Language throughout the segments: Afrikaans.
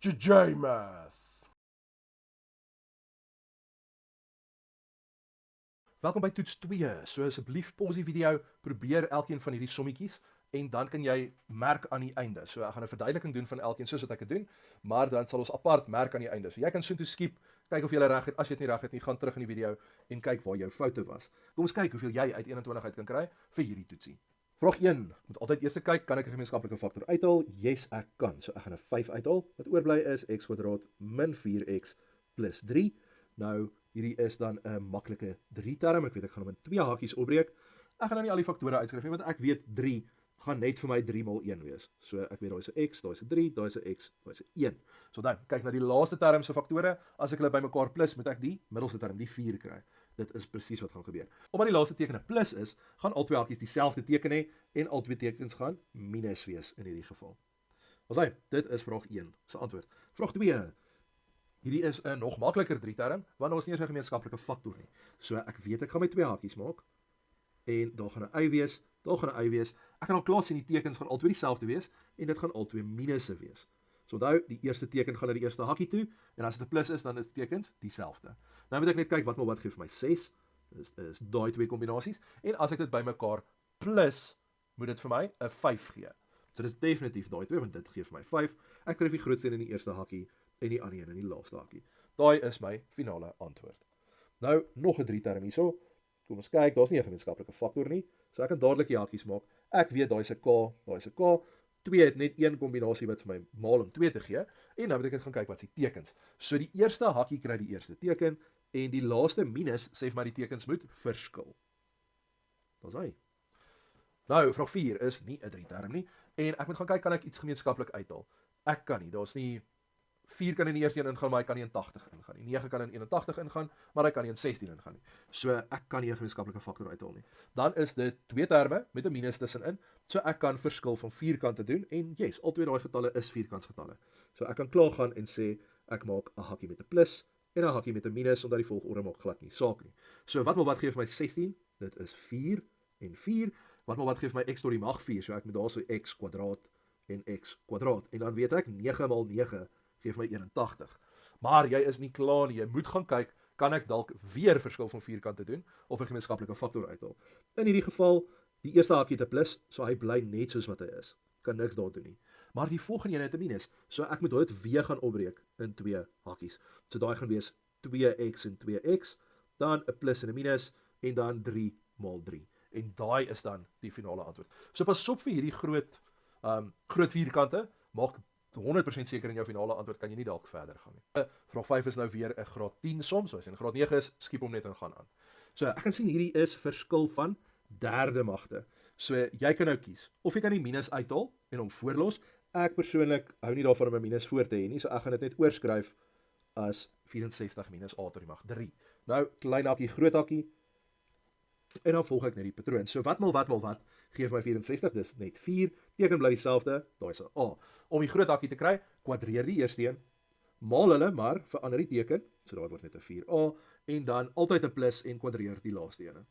JJath. Welkom by toets 2. So asseblief pause die video, probeer elkeen van hierdie sommetjies en dan kan jy merk aan die einde. So ek gaan 'n verduideliking doen van elkeen soos wat ek dit doen, maar dan sal ons apart merk aan die einde. So jy kan soontoe skiep, kyk of jy reg het. As jy dit nie reg het nie, gaan terug in die video en kyk waar jou foute was. Kom ons kyk hoeveel jy uit 21 uit kan kry vir hierdie toetsie. Vraag 1. Moet altyd eers kyk, kan ek 'n gemeenskaplike faktor uithaal? Yes, ek kan. So ek gaan 'n 5 uithaal. Wat oorbly is x² min 4x plus 3. Nou, hierdie is dan 'n maklike 3 term. Ek weet ek gaan hom in 2 hakies opbreek. Ek gaan nou nie al die faktore uitskryf nie, want ek weet 3 gaan net vir my 3 maal 1 wees. So ek weet daar is 'n x, daar is 'n 3, daar is 'n x, daar is 'n 1. So dan kyk na die laaste term se faktore. As ek hulle bymekaar plus, moet ek die middelste term, die 4 kry. Dit is presies wat gaan gebeur. Omdat die laaste teken 'n plus is, gaan al twee hakies dieselfde teken hê en al twee tekens gaan minus wees in hierdie geval. Ons sê, dit is vraag 1 se antwoord. Vraag 2. Hierdie is 'n nog makliker 3 term, want daar is nie eens 'n gemeenskaplike faktor nie. So ek weet ek gaan my 2 hakies maak en daar gaan 'n y wees, daar gaan 'n y wees. Ek kan al klaar sien die tekens gaan albei dieselfde wees en dit gaan albei minusse wees. So onthou, die eerste teken gaan na die eerste hakkie toe en as dit 'n plus is, dan is die tekens dieselfde. Nou moet ek net kyk wat gee vir my 6. Dis is daai twee kombinasies en as ek dit bymekaar plus, moet dit vir my 'n 5 gee. So dis definitief daai twee want dit gee vir my 5. Ek tref die grootste een in die eerste hakkie en die ander een in die laaste hakkie. Daai is my finale antwoord. Nou nog 'n 3 term hierso. Kom ons kyk, daar's nie 'n gemeenskaplike faktor nie. So ek kan dadelik die hakkies maak. Ek weet daai is 'n k, daai is 'n k. 2 het net een kombinasie wat vir my maal om 2 te gee en nou moet ek net gaan kyk wat se tekens. So die eerste hakkie kry die eerste teken en die laaste minus sê vir my die tekens moet verskil. Daar's hy. Nou vraag 4 is nie 'n 3 term nie en ek moet gaan kyk kan ek iets gemeenskaplik uithaal. Ek kan nie. Daar's nie 4 kan in die eerste een ingaan, maar hy kan nie in 80 ingaan nie. 9 kan in 81 ingaan, maar hy kan nie in 16 ingaan nie. So ek kan nie 'n gemeenskaplike faktor uithaal nie. Dan is dit 2 terme met 'n minus tussenin. So ek kan verskil van vierkante doen en yes, al twee daai getalle is vierkantsgetalle. So ek kan klaar gaan en sê ek maak 'n hakkie met 'n plus en 'n hakkie met 'n minus omdat die volgorde maak glad nie saak nie. So wat gee vir my 16? Dit is 4 en 4. Wat gee vir my x tot die mag 4? So ek moet daarso x² en x². En dan weet ek 9 maal 9 geef my 81. Maar jy is nie klaar nie. Jy moet gaan kyk, kan ek dalk weer verskil van vierkante doen of 'n gemeenskaplike faktor uithaal. In hierdie geval, die eerste hakkie het 'n plus, so hy bly net soos wat hy is. Kan niks daar doen nie. Maar die volgende een het 'n minus, so ek moet dit weer gaan opbreek in 2 hakkies. So daai gaan wees 2x en 2x, dan 'n plus en 'n minus en dan 3 maal 3. En daai is dan die finale antwoord. So pas op vir hierdie groot vierkante, maak 100% seker in jou finale antwoord kan jy nie dalk verder gaan nie. Vraag 5 is nou weer 'n graad 10 som, so as jy in graad 9 is, skiep hom net en gaan aan. So ek kan sien hierdie is verskil van derde magte. So jy kan nou kies of jy kan die minus uithaal en hom voorlos. Ek persoonlik hou nie daarvan om 'n minus voor te hê nie, so ek gaan dit net oorskryf as 64 minus a tot die mag 3. Nou klein hakkie, groot hakkie. En dan volg ek net die patroon. So wat gee vir my 64, dis net 4, teken bly dieselfde, daai is 'n a. Om die groot hakkie te kry, kwadreer die eerste een, maal hulle, maar verander die teken, so daar word net 'n 4a, en dan altyd 'n plus en kwadreer die laaste een.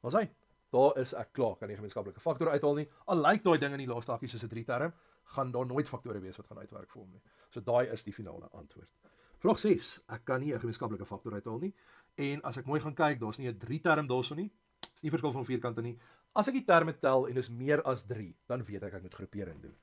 Ons sê, daar is ek klaar, kan nie gemeenskaplike faktor uithaal nie, al lyk daai ding in die laaste hakkie soos 'n 3 term, gaan daar nooit faktore wees wat gaan uitwerk vir hom nie. So daai is die finale antwoord. Vraag 6, ek kan nie 'n gemeenskaplike faktor uithaal nie, en as ek mooi gaan kyk, daar's nie 'n 3 term daarso nie, is nie verskil van vierkante nie. As ek die terme tel en is meer as 3, dan weet ek moet groepering doen.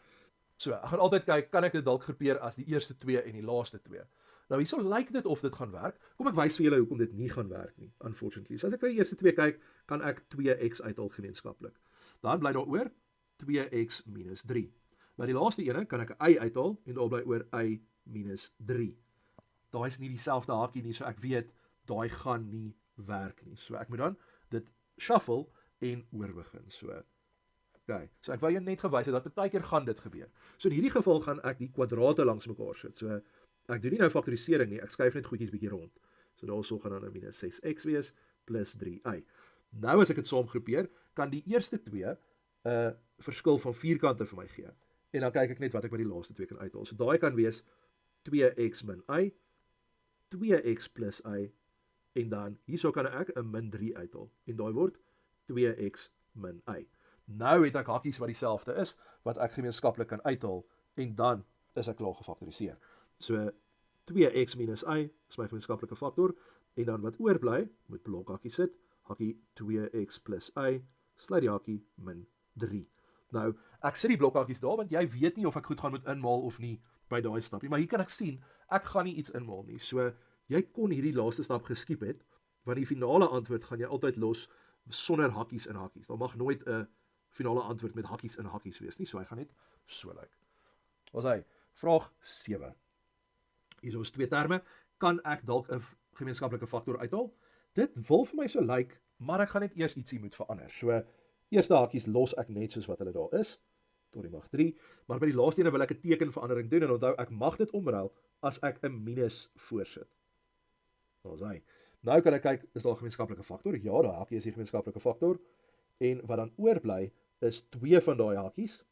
So, ek gaan altyd kyk, kan ek dit dalk groepeer as die eerste 2 en die laaste 2. Nou hierso lyk dit of dit gaan werk. Kom ek wys vir julle hoekom dit nie gaan werk nie, unfortunately. So as ek by die eerste 2 kyk, kan ek 2x uithaal gemeenskaplik. Dan bly daar oor 2x minus 3. By die laaste ene kan ek 'n y uithaal en daar bly oor y minus 3. Daai is nie dieselfde hakie nie, so ek weet daai gaan nie werk nie. So ek moet dan dit shuffle en oorbegin. So ek wou jou net gewys het dat baie keer gaan dit gebeur. So in hierdie geval gaan ek die kwadrate langs mekaar sit. So ek doen nie nou faktorisering nie, ek skuif net goedjies bietjie rond. So daarso gaan dan 'n minus 6x wees plus 3y. Nou as ek dit saamgroepeer, kan die eerste 2 'n verskil van vierkante vir my gee. En dan kyk ek net wat ek by die laaste 2 kan uithaal. So daai kan wees 2x min y, 2x plus y, en dan hierso kan ek 'n min 3 uithaal. En daai word 2x min y. Nou het ek hakkies wat dieselfde is, wat ek gemeenskaplik kan uithaal, en dan is ek klaar gefaktoriseer. So 2x minus y is my gemeenskaplike faktor en dan wat oorbly, moet blokhakkie sit, hakkie 2x plus y, sluit die hakkie min 3. Nou, ek sit die blokhakkies daar want jy weet nie of ek goed gaan moet inmaal of nie by daai stap nie, maar hier kan ek sien ek gaan nie iets inmaal nie. So jy kon hierdie laaste stap geskiep het, want die finale antwoord gaan jy altyd los sonder hakkies en hakkies. Daar mag nooit 'n finale antwoord met hakkies en hakkies wees nie, so hy gaan net so lyk. Wat is hy? Vraag 7. Hier is twee terme. Kan ek dalk 'n gemeenskaplike faktor uithaal? Dit wil vir my so lyk, maar ek gaan net eers ietsie moet verander. So eerste hakies los ek net soos wat hulle daar is, tot die mag 3, maar by die laaste ene wil ek 'n tekenverandering doen en onthou ek mag dit omruil as ek 'n minus voorsit. Daar's hy. Nou kan ek kyk, is daar 'n gemeenskaplike faktor? Ja, daai hakie is die gemeenskaplike faktor. En wat dan oorbly is 2 van daai hakies,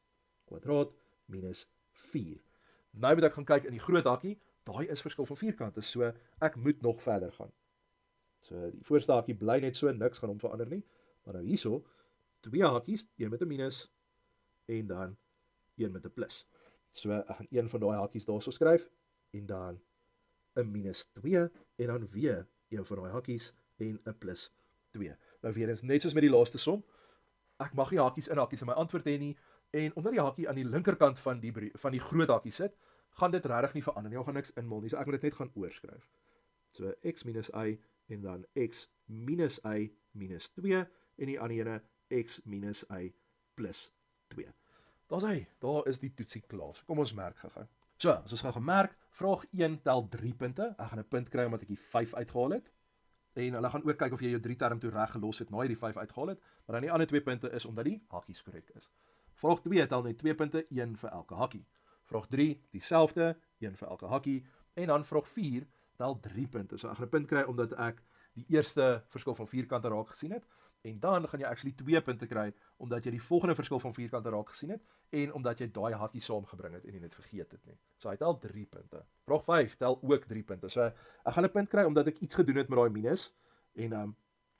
kwadraat minus 4. Nou moet ek gaan kyk in die groot hakkie, daai is verskil van vierkante, so ek moet nog verder gaan. So die voorste hakkie bly net so, niks gaan hom verander nie. Maar nou hierso, 2 hakies, een met 'n minus en dan een met 'n plus. So ek gaan een van daai hakies daarso skryf en dan 'n minus 2 en dan weer een van daai hakies en 'n plus 2. Nou weer eens net soos met die laaste som, ek mag nie hakies in my antwoord hê nie en omdat die hakkie aan die linkerkant van die groot hakkie sit, gaan dit regtig nie verander nie. Ons gaan niks inmaal nie. So ek moet dit net gaan oorskryf. So x minus y en dan x minus y minus 2 en die ander ene x minus y plus 2. Daar's hy. Daar is die toetsie klaar. So kom ons merk gou-gou. So, as ons gaan gemerk, vraag 1 tel 3 punte. Ek gaan 'n punt kry omdat ek die 5 uitgehaal het. En hulle gaan ook kyk of jy jou 3 term toe reg gelos het na jy die 5 uitgehaal het, maar dan die ander 2 punte is omdat die hakkies korrek is. Vraag 2 tel net 2 punte, 1 vir elke hakkie. Vraag 3 dieselfde, 1 vir elke hakkie en dan vraag 4 tel 3 punte. So ek gaan 'n punt kry omdat ek die eerste verskil van vierkante raak gesien het en dan gaan jy actually 2 punte kry omdat jy die volgende verskil van vierkante raak gesien het en omdat jy daai hakkie saamgebring het en jy net vergeet het nie. So hy tel 3 punte. Vraag 5 tel ook 3 punte. So ek gaan 'n punt kry omdat ek iets gedoen het met daai minus en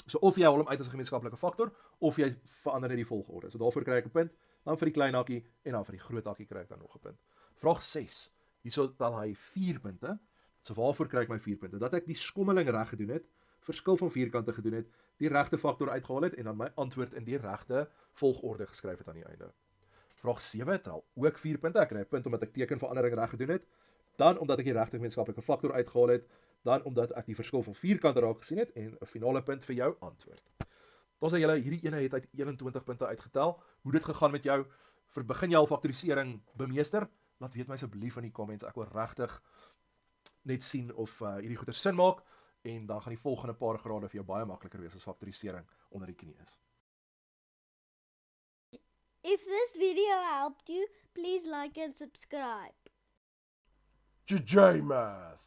so of jy haal hom uit as 'n gemeenskaplike faktor of jy verander net die volgorde. So daarvoor kry ek 'n punt, dan vir die klein hakkie en dan vir die groot hakkie kry ek dan nog 'n punt. Vraag 6. Hierso tel hy 4 punte. So waarvoor kry ek my 4 punte? Dat ek die skommeling reg gedoen het, verskil van vierkante gedoen het, die regte faktor uitgehaal het en dan my antwoord in die regte volgorde geskryf het aan die einde. Vraag 7 tel ook 4 punte. Ek kry 'n punt omdat ek tekenverandering reg gedoen het, dan omdat ek die regte gemeenskaplike faktor uitgehaal het, dan omdat ek die verskil van vierkante raak gesien het en 'n finale punt vir jou antwoord. Daar's julle hierdie ene het uit 21 punte uitgetel. Hoe dit gegaan met jou? Begin jy al faktorisering bemeester? Laat weet my asseblief in die comments. Ek wil regtig net sien of hierdie goeie sin maak en dan gaan die volgende paar grade vir jou baie makliker wees as faktorisering onder die knie is. If this video helped you, please like and subscribe. JJ Math.